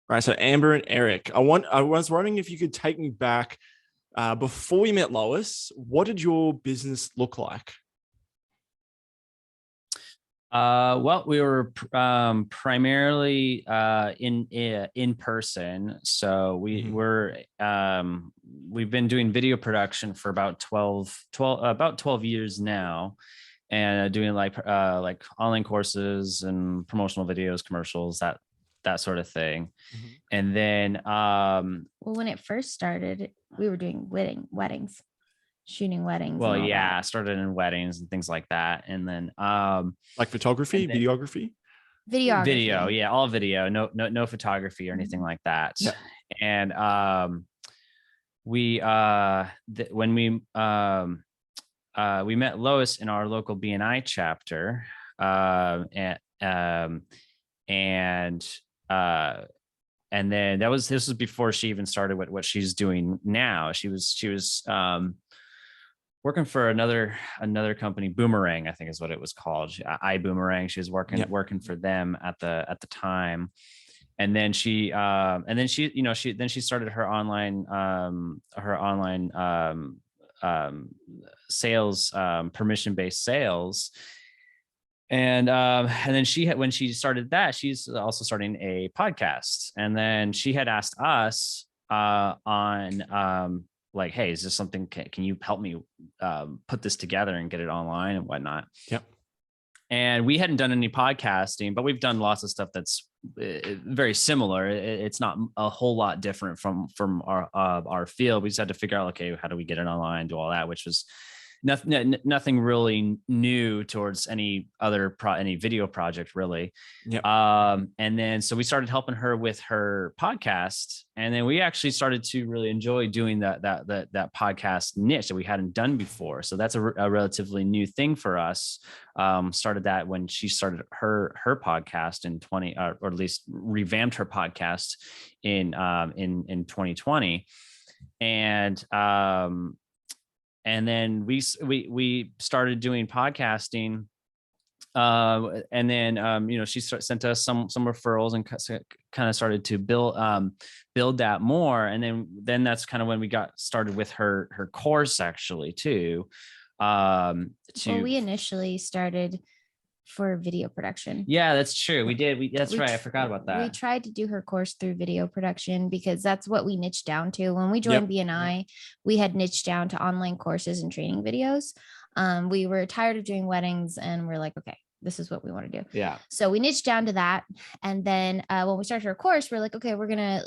Right. So Amber and Eric, I was wondering if you could take me back before you met Lois. What did your business look like? Well, we were primarily in person. So we've been doing video production for about 12 years now, and doing like online courses and promotional videos, commercials, that sort of thing. Mhm. And then Well, when it first started, we were doing weddings, shooting weddings. well, and all yeah, I that. started in weddings and things like that. And then Like photography, and then, videography? Videography. video, yeah, all video, no photography or anything like that. Yeah. And when we met Lois in our local BNI chapter, and then this was before she even started what she's doing now. She was working for another company, Boomerang, I think is what it was called. Boomerang. She was working for them at the time. And then she started her online sales, permission-based sales. And then when she started that, she's also starting a podcast. And then she had asked us on like, hey, is this something, can you help me put this together and get it online and whatnot? Yep. And we hadn't done any podcasting, but we've done lots of stuff that's very similar. It's not a whole lot different from our field. We just had to figure out, okay, how do we get it online, do all that, which was nothing really new towards any video project really. Yep. And then so we started helping her with her podcast, and then we actually started to really enjoy doing that podcast niche that we hadn't done before. So that's a relatively new thing for us. Started that when she started her podcast in 20, or at least revamped her podcast in 2020. And then we started doing podcasting, and then she sent us some referrals and kind of started to build that more. And then that's kind of when we got started with her course actually too. Well, we initially started for video production. Yeah, that's true. We did. That's right. I forgot about that. We tried to do her course through video production because that's what we niched down to. When we joined BNI, we had niched down to online courses and training videos. We were tired of doing weddings and we're like, okay, this is what we want to do. Yeah. So we niched down to that. And then when we started her course, we're like, okay, we're going to,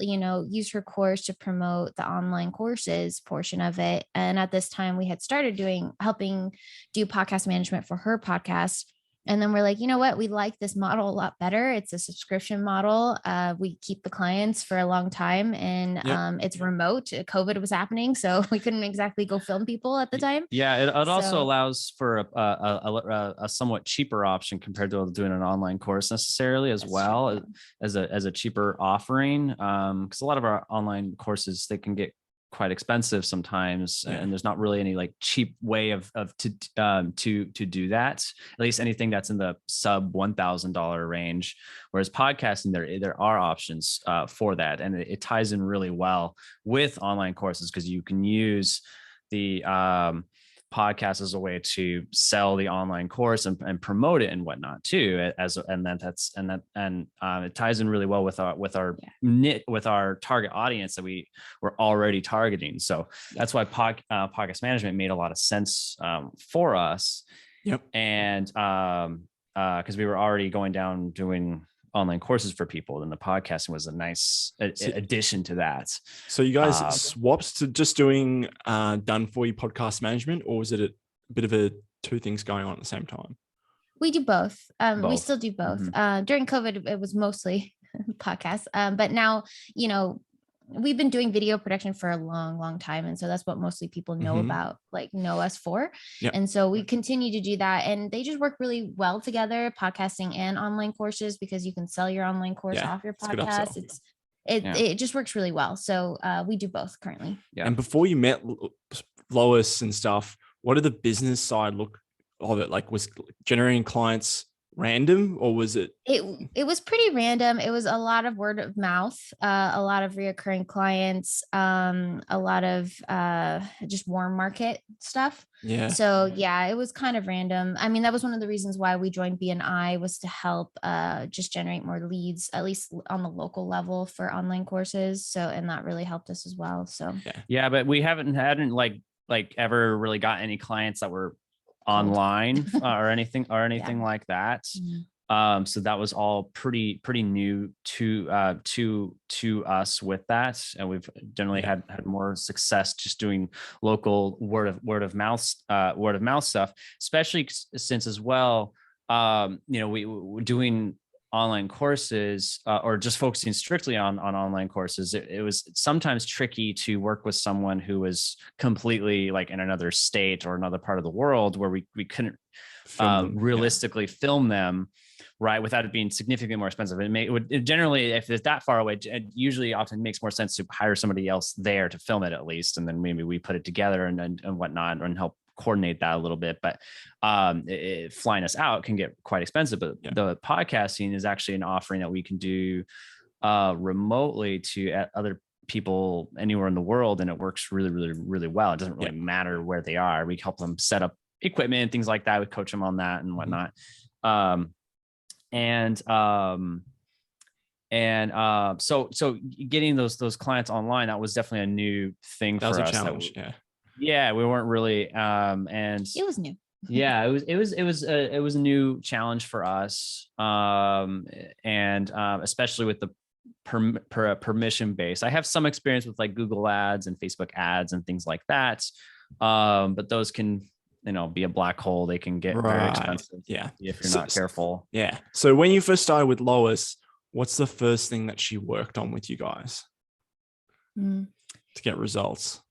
use her course to promote the online courses portion of it. And at this time we had started helping do podcast management for her podcast. And then we're like, you know what? We like this model a lot better. It's a subscription model. We keep the clients for a long time, and it's remote. COVID was happening, so we couldn't exactly go film people at the time. Yeah, it also allows for a somewhat cheaper option compared to doing an online course necessarily, as well as a cheaper offering. Because a lot of our online courses, they can get quite expensive sometimes, and there's not really any like cheap way to do that, at least anything that's in the sub $1,000 range, whereas podcasting, there are options for that, and it ties in really well with online courses because you can use the podcast as a way to sell the online course and promote it and whatnot too. It ties in really well with our target audience that we were already targeting. So that's why podcast management made a lot of sense for us. Yep. And because we were already going down doing online courses for people, and the podcasting was a nice addition to that. So you guys swapped to just doing done for you podcast management, or was it a bit of two things going on at the same time? We do both. We still do both. Mm-hmm. During COVID, it was mostly podcasts, but now we've been doing video production for a long time, and so that's what mostly people know about, like know us for. Yep. And so we continue to do that, and they just work really well together, podcasting and online courses, because you can sell your online course off your podcast. It just works really well. So we do both currently. Yeah. And before you met Lois and stuff, what did the business side look of it? Like, was generating clients random, or was it? It was pretty random. It was a lot of word of mouth, a lot of reoccurring clients, a lot of just warm market stuff. Yeah. So yeah, it was kind of random. I mean, that was one of the reasons why we joined BNI, was to help just generate more leads, at least on the local level, for online courses. So, and that really helped us as well. So Yeah, but we hadn't like ever really got any clients that were online or anything like that. So that was all pretty new to us with that, and we've generally had more success just doing local word of mouth stuff, especially since as well, we were doing online courses or just focusing strictly on online courses. It was sometimes tricky to work with someone who was completely like in another state or another part of the world where we couldn't realistically film them, right, without it being significantly more expensive. It generally, if it's that far away, it usually often makes more sense to hire somebody else there to film it at least, and then maybe we put it together and whatnot and help coordinate that a little bit. But flying us out can get quite expensive. But the podcasting is actually an offering that we can do remotely to other people anywhere in the world, and it works really well. It doesn't really matter where they are. We help them set up equipment and things like that. We coach them on that and whatnot. So getting those clients online, that was definitely a new thing for us. That was a challenge. Yeah, we weren't really, and it was new. Yeah, it was a new challenge for us, and especially with the permission base. I have some experience with like Google ads and Facebook ads and things like that, but those can be a black hole. They can get very expensive. Yeah, if you're not careful. Yeah. So when you first started with Lois, what's the first thing that she worked on with you guys to get results?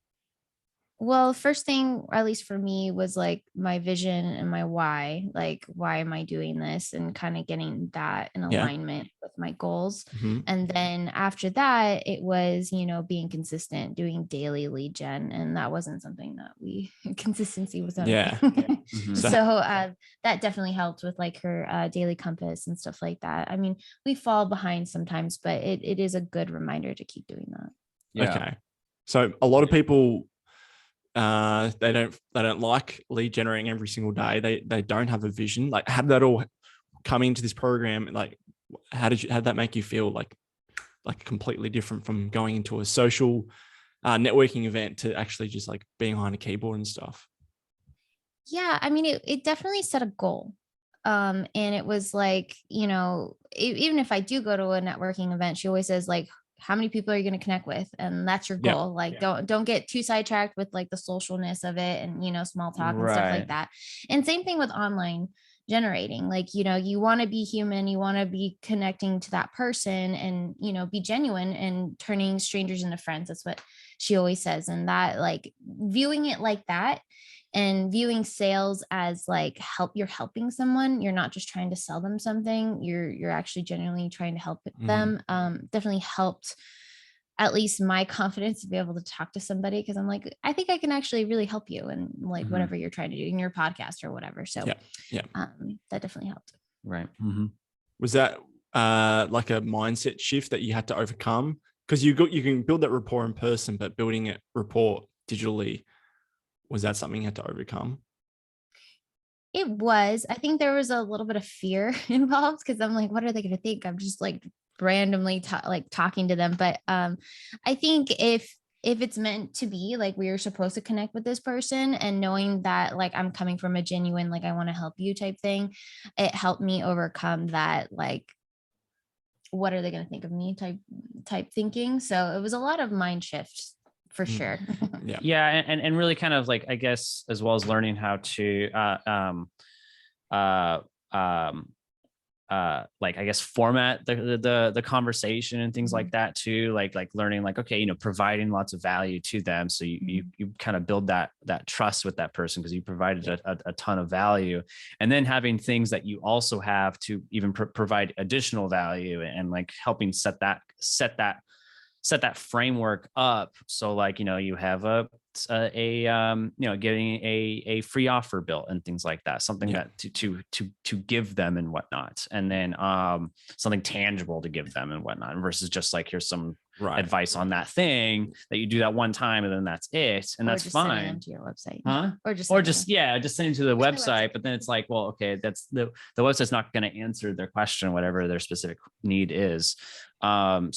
Well, first thing, at least for me, was like my vision and my why. Like, why am I doing this? And kind of getting that in alignment with my goals. And then after that, it was, being consistent, doing daily lead gen. And that wasn't something that consistency was on. So that definitely helped with like her daily compass and stuff like that. I mean, we fall behind sometimes, but it is a good reminder to keep doing that. Yeah. Okay. So a lot of people, they don't like lead generating every single day. They don't have a vision. Like, how did that all come into this program? Like, how did that make you feel? Like completely different from going into a social networking event to actually just like being behind a keyboard and stuff? Yeah, I mean, it definitely set a goal. And it was like, even if I do go to a networking event, she always says like, how many people are you going to connect with? And that's your goal. Like, don't get too sidetracked with like the socialness of it and, small talk and stuff like that. And same thing with online generating. Like, you want to be human, you want to be connecting to that person and, be genuine and turning strangers into friends. That's what she always says. And that, like, viewing it like that, and viewing sales as like you're helping someone, you're not just trying to sell them something, you're actually genuinely trying to help them, definitely helped at least my confidence to be able to talk to somebody, because I'm like, I think I can actually really help you and like whatever you're trying to do in your podcast or whatever. So that definitely helped. Right. Was that like a mindset shift that you had to overcome? Because you can build that rapport in person, but building it rapport digitally, was that something you had to overcome? It was. I think there was a little bit of fear involved, because I'm like, what are they going to think? I'm just like randomly talking to them. But I think if it's meant to be, like, we are supposed to connect with this person, and knowing that like I'm coming from a genuine, like, I want to help you type thing, it helped me overcome that, like, what are they going to think of me type thinking. So it was a lot of mind shifts for sure. And really kind of like, I guess, as well as learning how to like, I guess, format the conversation and things like that too, like learning like, okay, providing lots of value to them, so you kind of build that trust with that person because you provided a ton of value, and then having things that you also have to even provide additional value, and like helping set that framework up. So like, you have a getting a free offer built and things like that, something that to give them and whatnot, and then something tangible to give them and whatnot, versus just like, here's some advice on that thing that you do that one time and then that's it, and that's fine. Sending them to your website, or just send them to the website. But then it's like, well, okay, that's the website's not going to answer their question, whatever their specific need is. Getting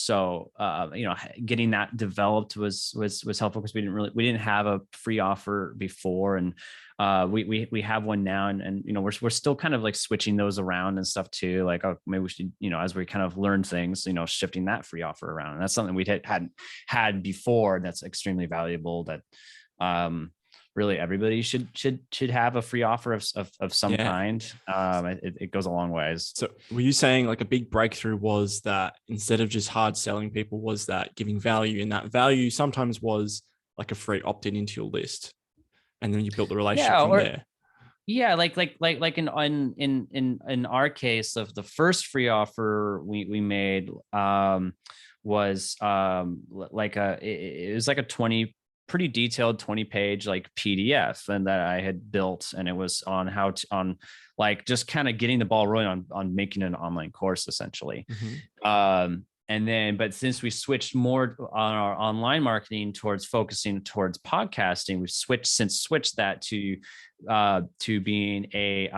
that developed was helpful, because we didn't have a free offer before, and we have one now, and we're still kind of like switching those around and stuff too. Like, oh, maybe we should, as we kind of learn things, shifting that free offer around. And that's something we hadn't had before. That's extremely valuable. That really everybody should have a free offer of some kind. It goes a long ways. So were you saying like a big breakthrough was that instead of just hard selling people, was that giving value, and that value sometimes was like a free opt-in into your list, and then you built the relationship from there? Yeah, like in our case, of the first free offer we made was it was like a pretty detailed 20-page like PDF, and that I had built, and it was on how to just kind of getting the ball rolling on making an online course, essentially. And then, but since we switched more on our online marketing towards focusing towards podcasting, we've switched that to being a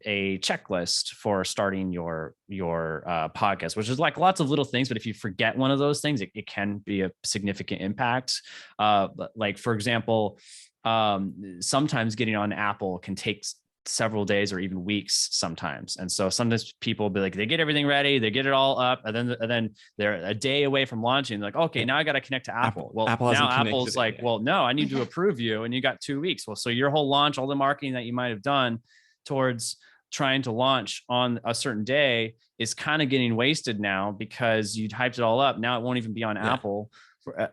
checklist for starting your podcast, which is like lots of little things, but if you forget one of those things, it can be a significant impact. But like, for example, sometimes getting on Apple can take several days or even weeks sometimes. And so sometimes people will be like, they get everything ready, they get it all up, and then they're a day away from launching. They're like, okay, now I got to connect to Apple. Well, now Apple's like, well, no, I need to approve you, and you got 2 weeks. Well, so your whole launch, all the marketing that you might have done towards trying to launch on a certain day is kind of getting wasted now, because you hyped it all up. Now it won't even be on Apple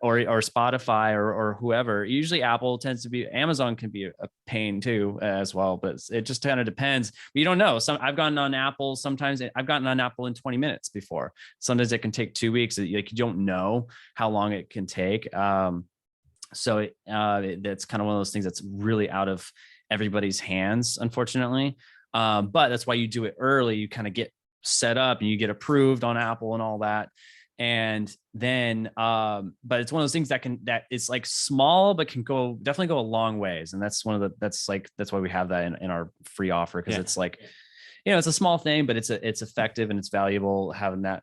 or Spotify or whoever. Usually Apple tends to be, Amazon can be a pain too as well, but it just kind of depends. But you don't know. I've gotten on Apple. Sometimes I've gotten on Apple in 20 minutes before. Sometimes it can take 2 weeks. Like, you don't know how long it can take. So that's kind of one of those things that's really out of everybody's hands, unfortunately. But that's why you do it early. You kind of get set up and you get approved on Apple and all that. And then, but it's one of those things that it's like small, but can definitely go a long ways. And that's that's why we have that in our free offer. Cause it's like, it's a small thing, but it's effective and it's valuable having that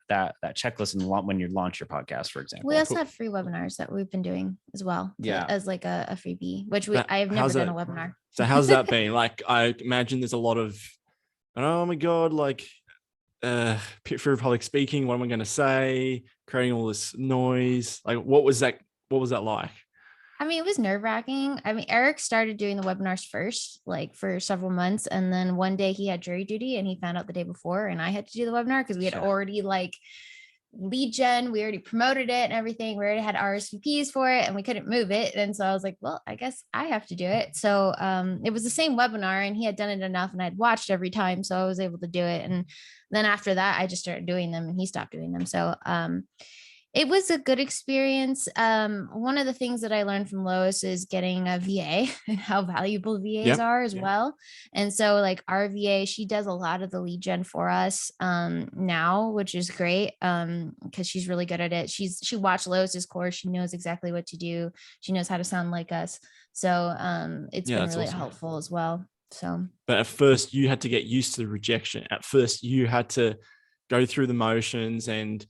checklist when you launch your podcast, for example. We also have free webinars that we've been doing as well. As like a freebie, which I've never done a webinar. So how's that been? Like, I imagine there's a lot of, oh my God, like, fear of public speaking. What am I going to say? Creating all this noise. Like, what was that like? I mean, it was nerve-wracking. I mean, Eric started doing the webinars first, like for several months. And then one day he had jury duty and he found out the day before, and I had to do the webinar because we had already like lead gen, we already promoted it and everything. We already had RSVPs for it and we couldn't move it. And so I was like, well, I guess I have to do it. So it was the same webinar, and he had done it enough and I'd watched every time. So I was able to do it. And then after that, I just started doing them and he stopped doing them. So it was a good experience. One of the things that I learned from Lois is getting a VA and how valuable VAs are as well. And so like our VA, she does a lot of the lead gen for us now, which is great because she's really good at it. She watched Lois's course. She knows exactly what to do. She knows how to sound like us. So it's been really helpful as well. So, but at first you had to get used to the rejection. At first you had to go through the motions, and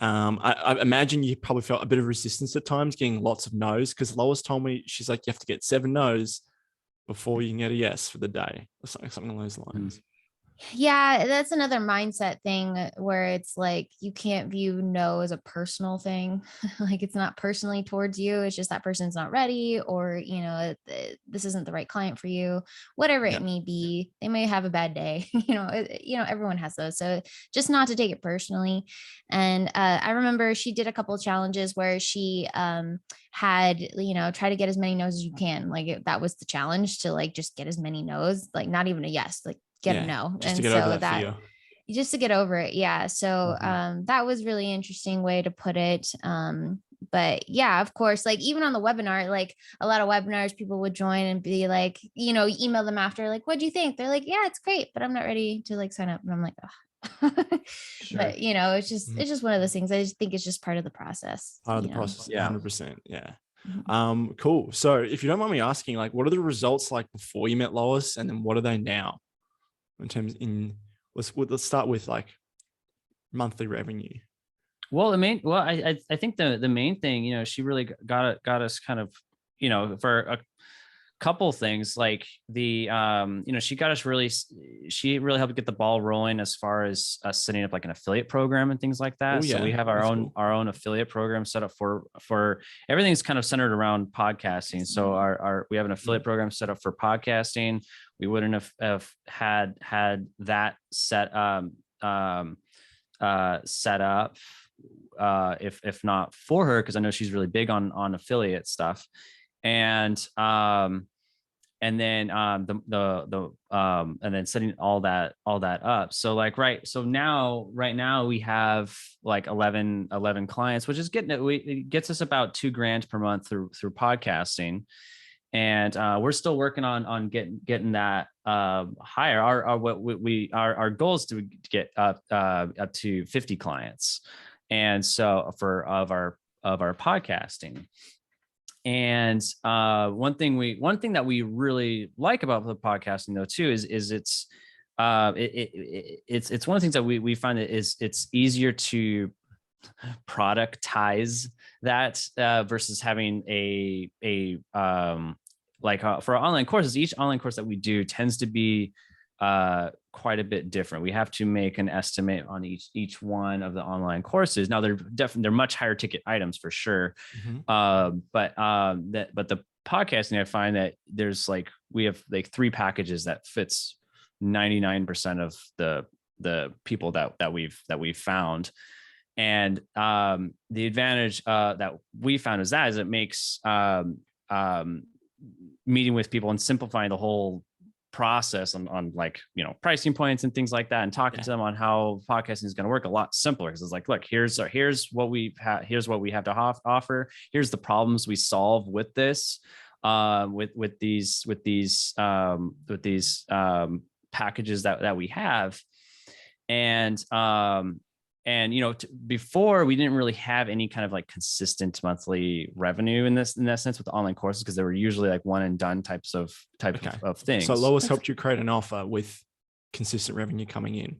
I imagine you probably felt a bit of resistance at times, getting lots of no's, because Lois told me, she's like, you have to get 7 no's before you can get a yes for the day, or something along those lines. Yeah, that's another mindset thing where it's like you can't view no as a personal thing. Like it's not personally towards you. It's just that person's not ready, or this isn't the right client for you. Whatever it may be, they may have a bad day. Everyone has those. So just not to take it personally. And I remember she did a couple of challenges where she had try to get as many no's as you can. Like that was the challenge, to like just get as many no's, like not even a yes, like get a no. Just to get over that fear. Just to get over it. Yeah. So that was really interesting way to put it. But yeah, of course, like even on the webinar, like a lot of webinars, people would join and be like, you know, email them after, like, what do you think? They're like, yeah, it's great, but I'm not ready to like sign up. And I'm like, oh. Sure. But you know, it's just one of those things. I just think it's just part of the process. Part of the you know? process. Yeah. 100%. Yeah. Mhm. Cool. So if you don't mind me asking, like, what are the results like before you met Lois, and then what are they now in terms let's start with like monthly revenue. Well, I think the main thing, you know, she really got us kind of, you know, for a couple things like the you know, she really helped get the ball rolling as far as us setting up like an affiliate program and things like that. Oh, So we yeah, have that's cool. our own affiliate program set up for everything's kind of centered around podcasting. So we have an affiliate program set up for podcasting. We wouldn't have had that set set up if not for her, because I know she's really big on affiliate stuff. And then and then setting all that up. So like right now we have like 11 clients, which is it gets us about $2,000 per month through podcasting. And we're still working on getting that higher. Our goal is to get up to 50 clients, and so of our podcasting. And one thing that we really like about the podcasting though too is it's one of the things that we find that it's easier to productize that versus having for our online courses. Each online course that we do tends to be quite a bit different. We have to make an estimate on each one of the online courses. Now they're much higher ticket items for sure. But the podcasting, I find that we have like 3 packages that fits 99% of the people that we've found. And the advantage that we found is it makes meeting with people and simplifying the whole process on like, you know, pricing points and things like that, and talking to them on how podcasting is going to work a lot simpler. Because it's like, look, here's what we have to offer. Here's the problems we solve with this, with these packages that we have. And you know, before we didn't really have any kind of like consistent monthly revenue in that sense with the online courses, because they were usually like one and done type of things. So Lois helped you create an offer with consistent revenue coming in.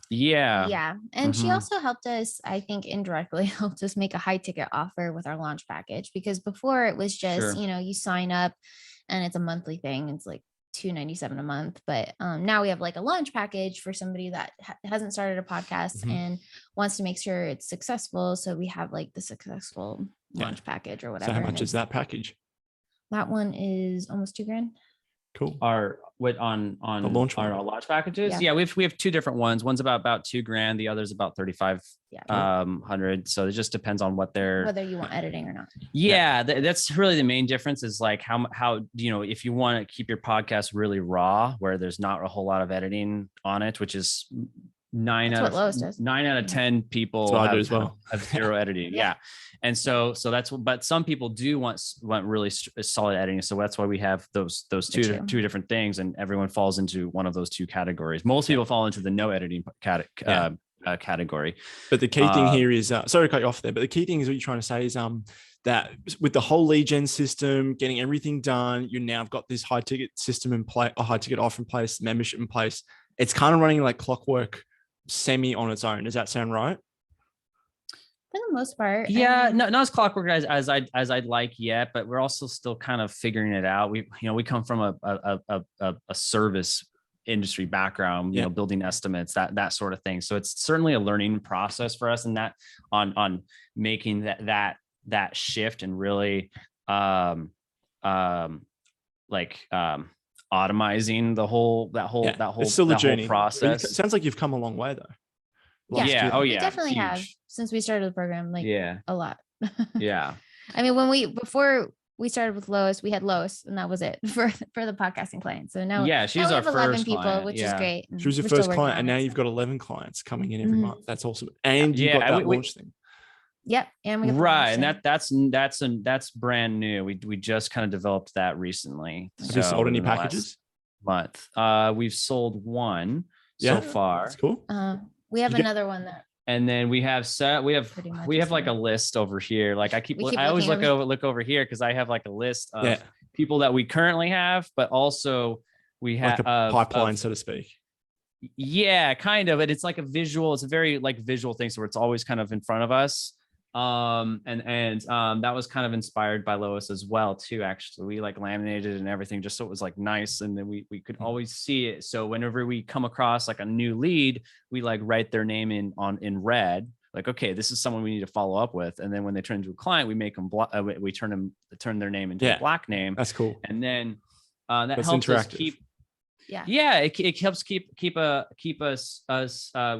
Yeah. And she also helped us, I think indirectly helped us make a high ticket offer with our launch package, because before it was just, you know, you sign up and it's a monthly thing. It's like $297 a month. But now we have like a launch package for somebody that hasn't started a podcast and wants to make sure it's successful. So we have like the successful launch package or whatever. So how much is that package? That one is almost $2,000. Cool. On the launch our launch packages. Yeah, we have 2 different ones. One's about $2,000. The other's about 3,500. So it just depends on whether you want editing or not. Yeah, that's really the main difference, is like how you know, if you want to keep your podcast really raw, where there's not a whole lot of editing on it, which is 9 out of 10 people have 0 editing. Yeah. And so that's what, but some people do want really solid editing. So that's why we have those two different things, and everyone falls into one of those 2 categories. Most people fall into the no editing category. But the key thing here is, sorry to cut you off there, but the key thing is what you're trying to say is that with the whole lead gen system, getting everything done, you now got this high ticket system in place, a high ticket offer in place, membership in place. It's kind of running like clockwork, semi on its own. Does that sound right? For the most part. Yeah, not as clockwork as I'd like yet, but we're also still kind of figuring it out. We come from a service industry background, you know, building estimates, that sort of thing. So it's certainly a learning process for us, and that on making that shift and really automizing the whole process. It sounds like you've come a long way though. We definitely have, since we started the program, like a lot. Yeah. I mean, before we started with Lois, we had Lois, and that was it for the podcasting clients. So now, she's now our first 11 people, client, which is great. She was your first client, and now you've got 11 clients coming in every month. That's awesome. And you've got that launch thing. Yep. And we have Right. And promotion. that's brand new. We just kind of developed that recently. Have you sold any within the last packages? month. We've sold one Yeah, so far. that's cool. We have You get- another one that And then we have pretty much we is have like a done. list over here. Like I always looking look over here because I have like a list of Yeah, people that we currently have, but also we like have a pipeline, so to speak. yeah, kind of. And it's like a visual, it's a very like visual thing. So it's always kind of in front of us. That was kind of inspired by Lois as well, too. Actually, we like laminated and everything just so it was like nice. And then we could always see it. So whenever we come across like a new lead, we like write their name in red. Like, okay, this is someone we need to follow up with. And then when they turn into a client, we make them we turn their name into a black name. That's cool. And then that That's helps us interactive. keep Yeah. it helps keep us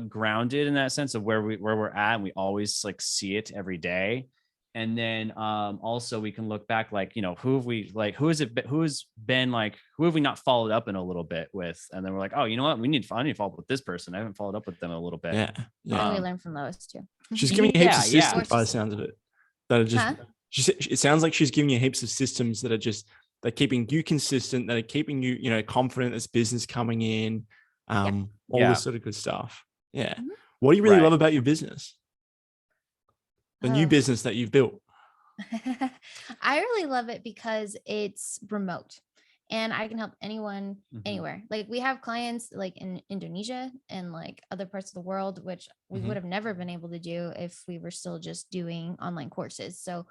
grounded in that sense of where we're at, and we always like see it every day. And then also we can look back, like, you know, who have we not followed up in a little bit with, and then we're like, oh, you know what, I need to follow up with this person. I haven't followed up with them in a little bit. Yeah. And we learn from Lois too. She's giving you heaps of Yeah. systems by the sounds of it. That are just it sounds like she's giving you heaps of systems that are just, they're keeping you consistent, that are keeping you, you know, confident as business coming in, all this sort of good stuff. Yeah. Mhm. What do you really Right. love about your business? The new business that you've built? I really love it because it's remote and I can help anyone anywhere. Like we have clients like in Indonesia and like other parts of the world, which we would have never been able to do if we were still just doing online courses. So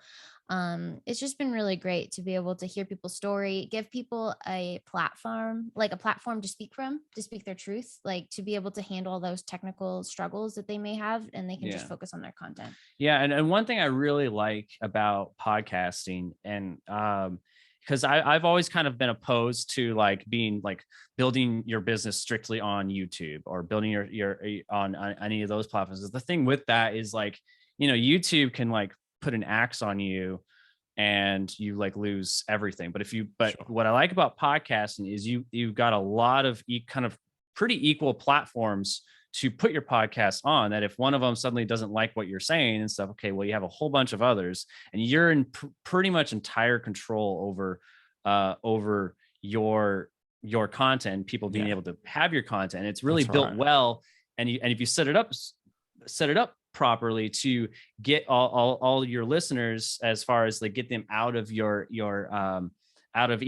it's just been really great to be able to hear people's story, give people a platform to speak from, to speak their truth, like to be able to handle all those technical struggles that they may have, and they can just focus on their content. Yeah. And one thing I really like about podcasting, and because I've always kind of been opposed to like being like building your business strictly on YouTube or building your on any of those platforms. The thing with that is, like, you know, YouTube can like put an axe on you and you like lose everything. But what I like about podcasting is you've got a lot of kind of pretty equal platforms to put your podcast on, that if one of them suddenly doesn't like what you're saying and stuff, okay, well, you have a whole bunch of others, and you're in pretty much entire control over your content, people being able to have your content. It's really built well. And if you set it up properly to get all your listeners, as far as like get them out of out of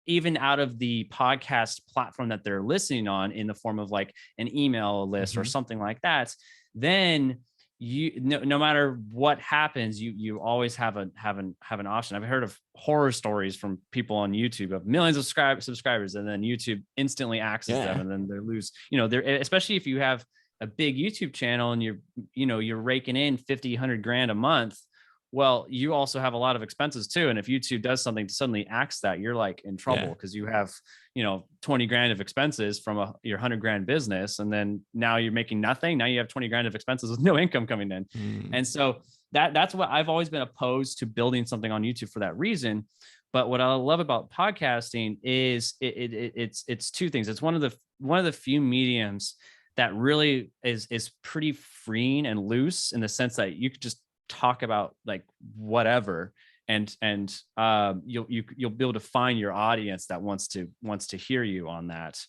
even out of the podcast platform that they're listening on, in the form of like an email list or something like that, then no matter what happens, you always have an option. I've heard of horror stories from people on YouTube of millions of subscribers, and then YouTube instantly axes them, and then they lose, you know, especially if you have a big YouTube channel and you're raking in 50, 100 grand a month. Well, you also have a lot of expenses too. And if YouTube does something to suddenly axe that, you're like in trouble, because you have, 20 grand of expenses from your 100 grand business. And then now you're making nothing. Now you have 20 grand of expenses with no income coming in. And so that's what I've always been opposed to, building something on YouTube for that reason. But what I love about podcasting is it's two things. It's one of the few mediums that really is pretty freeing and loose, in the sense that you could just talk about like whatever, and you'll be able to find your audience that wants to hear you on that.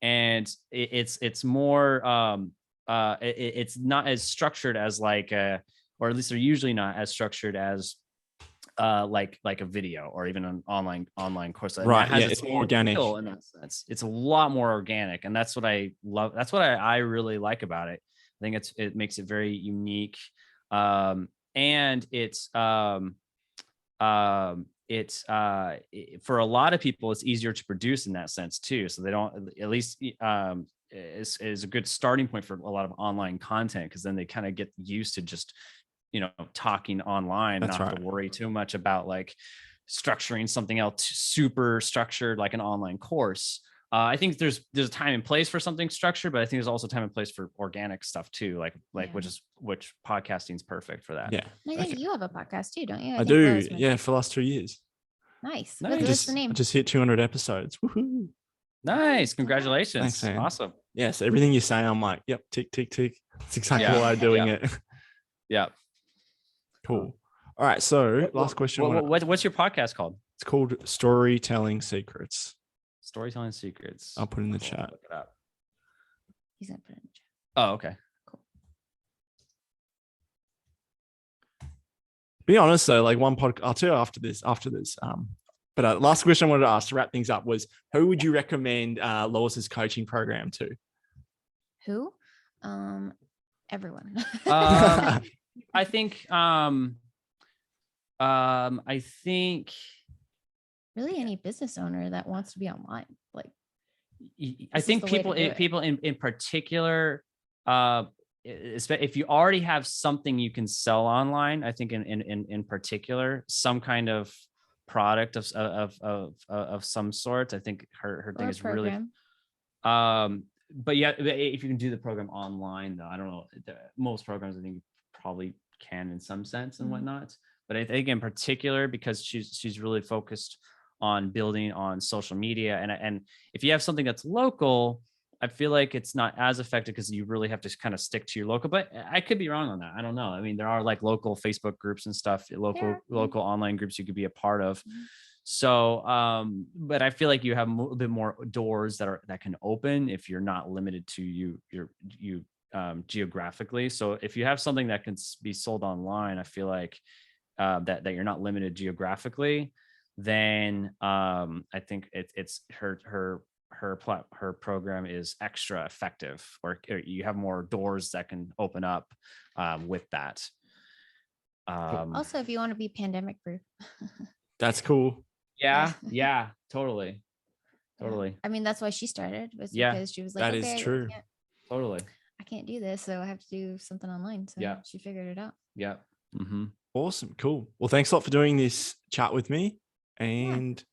And it's more it's not as structured as like or at least they're usually not as structured as like a video or even an online course. Right. Yeah, it's more organic in that sense. It's a lot more organic, and that's what I love. That's what I really like about it. I think it makes it very unique. And it's for a lot of people, it's easier to produce in that sense too. So they don't, at least is a good starting point for a lot of online content, because then they kind of get used to just, talking online, not have to worry too much about like structuring something else super structured like an online course. I think there's a time and place for something structured, but I think there's also time and place for organic stuff too, which podcasting is perfect for that. Yeah. I think you have a podcast too, don't you? I do. Yeah, for the last 2 years. Nice. What's the name? I just hit 200 episodes. Woohoo! Nice. Congratulations. Thanks, man. Awesome. Yes, everything you say, I'm like, yep, tick, tick, tick. It's exactly why I'm doing it. Yeah. Cool. All right. So last question. What's your podcast called? It's called Storytelling Secrets. Storytelling Secrets. I'll put it in the chat. Look it up. He's gonna put it in the chat. Oh, okay. Be honest though, like one podcast, I'll tell you after this. But last question I wanted to ask to wrap things up was, who would you recommend Lois's coaching program to? Who? Everyone. I think really any business owner that wants to be online. Like, I think people in particular, if you already have something you can sell online, I think in particular, some kind of product of some sort, I think her thing is really, but yeah, if you can do the program online though, I don't know, most programs I think probably can in some sense and whatnot, but I think in particular, because she's really focused on building on social media, and if you have something that's local, I feel like it's not as effective because you really have to kind of stick to your local, but I could be wrong on that. I don't know. I mean, there are like local Facebook groups and stuff, local online groups you could be a part of. So, but I feel like you have a bit more doors that can open if you're not limited to you geographically. So if you have something that can be sold online, I feel like that you're not limited geographically, then I think it's her program is extra effective, or you have more doors that can open up with that. Also, if you want to be pandemic proof. That's cool. Yeah, totally. I mean, that's why she started, was Yeah, because she was like, that okay, is true. Totally. I can't do this, so I have to do something online. So Yeah, she figured it out. Yeah. Mm-hmm. Awesome. Cool. Well, thanks a lot for doing this chat with me. And